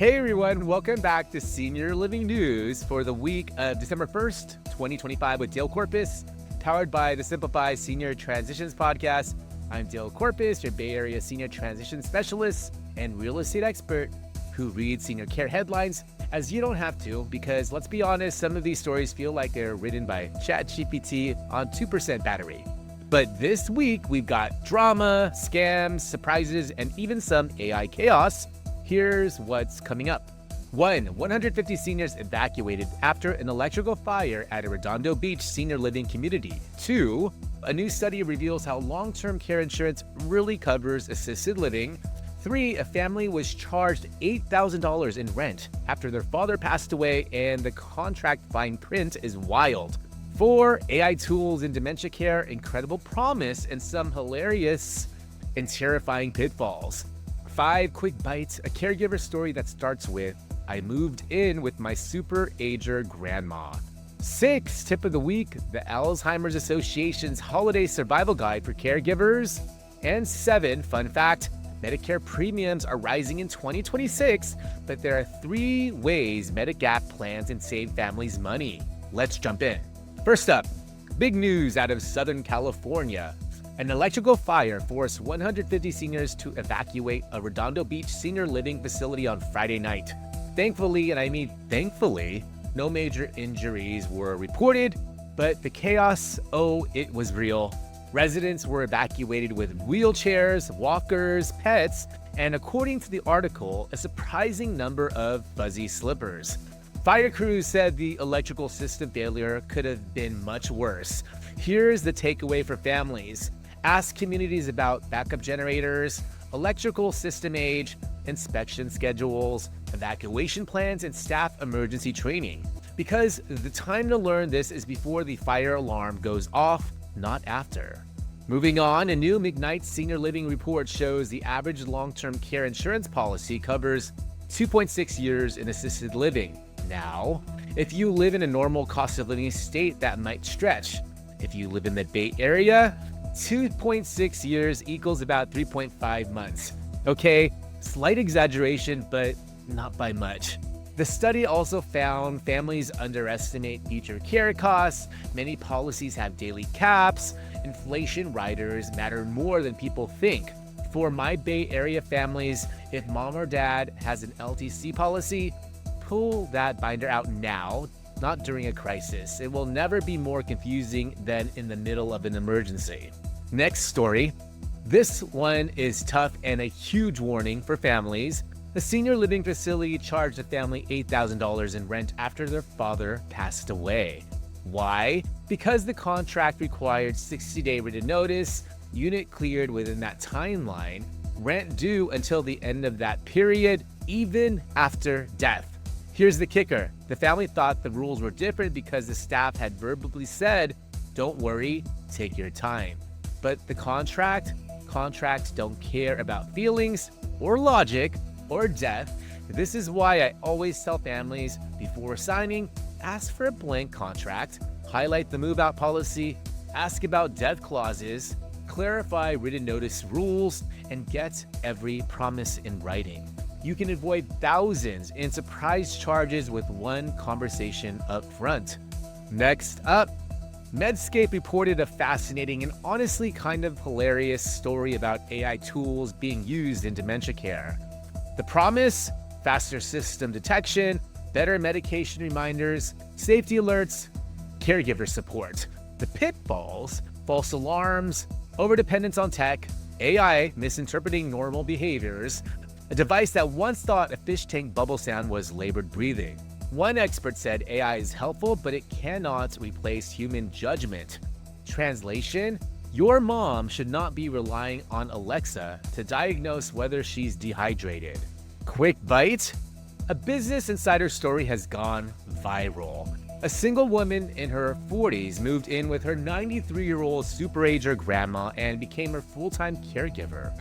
Hey everyone, welcome back to Senior Living News for the week of December 1st, 2025 with Dale Corpus, powered by the Simplify Senior Transitions podcast. I'm Dale Corpus, your Bay Area Senior Transition Specialist and real estate expert who reads senior care headlines as you don't have to, because let's be honest, some of these stories feel like they're written by ChatGPT on 2% battery. But this week, we've got drama, scams, surprises, and even some AI chaos. Here's what's coming up. 150 seniors evacuated after an electrical fire at a Redondo Beach senior living community. 2, a new study reveals how long-term care insurance really covers assisted living. 3, a family was charged $8,000 in rent after their father passed away, and the contract fine print is wild. 4, AI tools in dementia care, incredible promise, and some hilarious and terrifying pitfalls. 5, quick bites, a caregiver story that starts with, I moved in with my super ager grandma. 6, tip of the week, the Alzheimer's Association's holiday survival guide for caregivers. And 7, fun fact, Medicare premiums are rising in 2026, but there are 3 ways Medigap plans and save families money. Let's jump in. First up, big news out of Southern California. An electrical fire forced 150 seniors to evacuate a Redondo Beach senior living facility on Friday night. Thankfully, and I mean thankfully, no major injuries were reported, but the chaos, it was real. Residents were evacuated with wheelchairs, walkers, pets, and according to the article, a surprising number of fuzzy slippers. Fire crews said the electrical system failure could have been much worse. Here's the takeaway for families. Ask communities about backup generators, electrical system age, inspection schedules, evacuation plans, and staff emergency training. Because the time to learn this is before the fire alarm goes off, not after. Moving on, a new McKnight Senior Living report shows the average long-term care insurance policy covers 2.6 years in assisted living. Now, if you live in a normal cost of living state, that might stretch. If you live in the Bay Area, 2.6 years equals about 3.5 months. Okay, slight exaggeration, but not by much. The study also found families underestimate future care costs, many policies have daily caps, inflation riders matter more than people think. For my Bay Area families, if mom or dad has an LTC policy, pull that binder out now, not during a crisis. It will never be more confusing than in the middle of an emergency. Next story. This one is tough and a huge warning for families. The senior living facility charged the family $8,000 in rent after their father passed away. Why? Because the contract required 60-day written notice, unit cleared within that timeline, rent due until the end of that period, even after death. Here's the kicker. The family thought the rules were different because the staff had verbally said, don't worry, take your time. But the contracts don't care about feelings or logic or death. This is why I always tell families before signing, ask for a blank contract, highlight the move-out policy, ask about death clauses, clarify written notice rules, and get every promise in writing. You can avoid thousands in surprise charges with one conversation up front. Next up, Medscape reported a fascinating and honestly kind of hilarious story about AI tools being used in dementia care. The promise? Faster system detection, better medication reminders, safety alerts, caregiver support. The pitfalls? False alarms, overdependence on tech, AI misinterpreting normal behaviors, a device that once thought a fish tank bubble sound was labored breathing. One expert said AI is helpful, but it cannot replace human judgment. Translation: your mom should not be relying on Alexa to diagnose whether she's dehydrated. Quick bite: a Business Insider story has gone viral. A single woman in her 40s moved in with her 93-year-old super-ager grandma and became her full-time caregiver.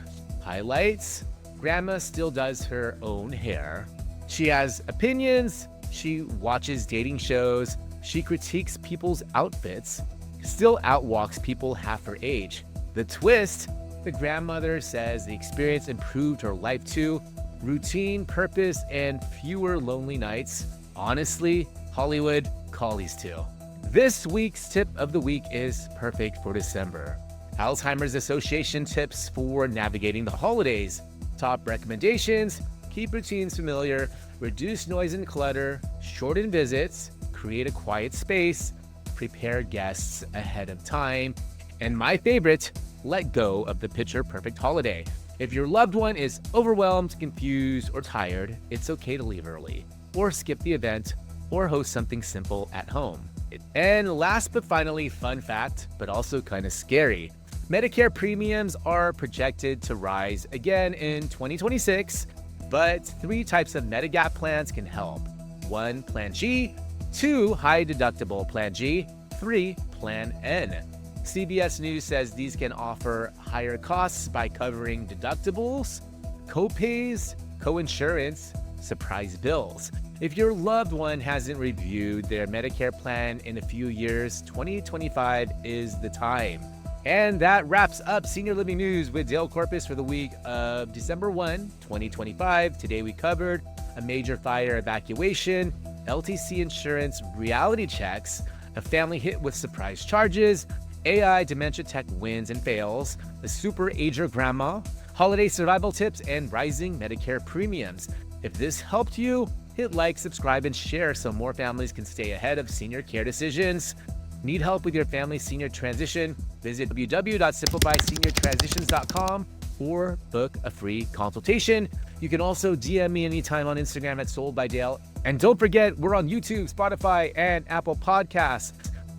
Highlights: grandma still does her own hair. She has opinions. She watches dating shows. She critiques people's outfits. Still outwalks people half her age. The twist: the grandmother says the experience improved her life too. routine, purpose, and fewer lonely nights. Honestly, Hollywood, call these two. This week's tip of the week is perfect for December. Alzheimer's Association tips for navigating the holidays. Top recommendations: keep routines familiar, reduce noise and clutter, shorten visits, create a quiet space, prepare guests ahead of time, and my favorite, let go of the picture-perfect holiday. If your loved one is overwhelmed, confused, or tired, it's okay to leave early, or skip the event, or host something simple at home. And last but finally, fun fact, but also kind of scary. Medicare premiums are projected to rise again in 2026, but 3 types of Medigap plans can help. 1, Plan G, 2, high deductible Plan G, 3, Plan N. CBS News says these can offer higher costs by covering deductibles, co-pays, co-insurance, surprise bills. If your loved one hasn't reviewed their Medicare plan in a few years, 2025 is the time. And that wraps up Senior Living News with Dale Corpus for the week of December 1, 2025. Today we covered a major fire evacuation, LTC insurance reality checks, a family hit with surprise charges, AI dementia tech wins and fails, the super ager grandma, holiday survival tips, and rising Medicare premiums. If this helped you, hit like, subscribe, and share so more families can stay ahead of senior care decisions. Need help with your family's senior transition? Visit www.simplifyseniortransitions.com or book a free consultation. You can also DM me anytime on Instagram at SoldByDale. And don't forget, we're on YouTube, Spotify, and Apple Podcasts.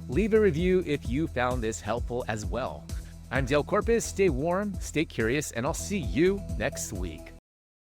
Leave a review if you found this helpful as well. I'm Dale Corpus. Stay warm, stay curious, and I'll see you next week.